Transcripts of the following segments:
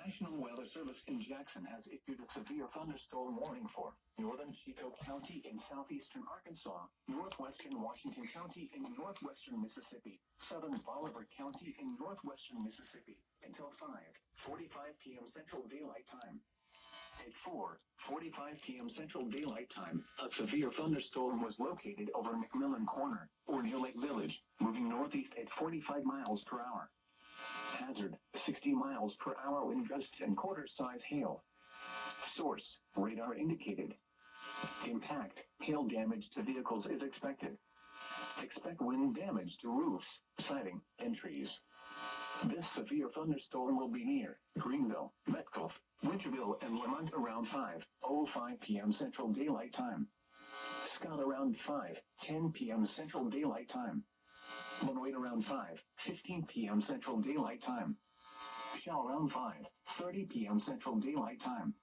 National Weather Service in Jackson has issued a severe thunderstorm warning for northern Chico County in southeastern Arkansas, northwestern Washington County in northwestern Mississippi, southern Bolivar County in northwestern Mississippi, until 5:45 p.m. Central Daylight Time. At 4:45 p.m. Central Daylight Time, a severe thunderstorm was located over McMillan Corner, or near Lake Village, moving northeast at 45 miles per hour. Hazard, 60 miles per hour wind gusts and quarter-size hail. Source, radar indicated. Impact, hail damage to vehicles is expected. Expect wind damage to roofs, siding, and trees. This severe thunderstorm will be near Greenville, Metcalfe, Winterville, and Lamont around 5:05 p.m. Central Daylight Time. Scott around 5:10 p.m. Central Daylight Time. Benoit around 5:15 p.m. Central Daylight Time. Shell around 5:30 p.m. Central Daylight Time.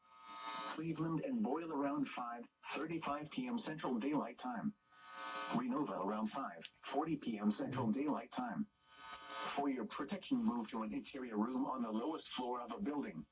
Cleveland and Boyle around 5:35 p.m. Central Daylight Time. Renova around 5:40 p.m. Central Daylight Time. For your protection, move to an interior room on the lowest floor of a building.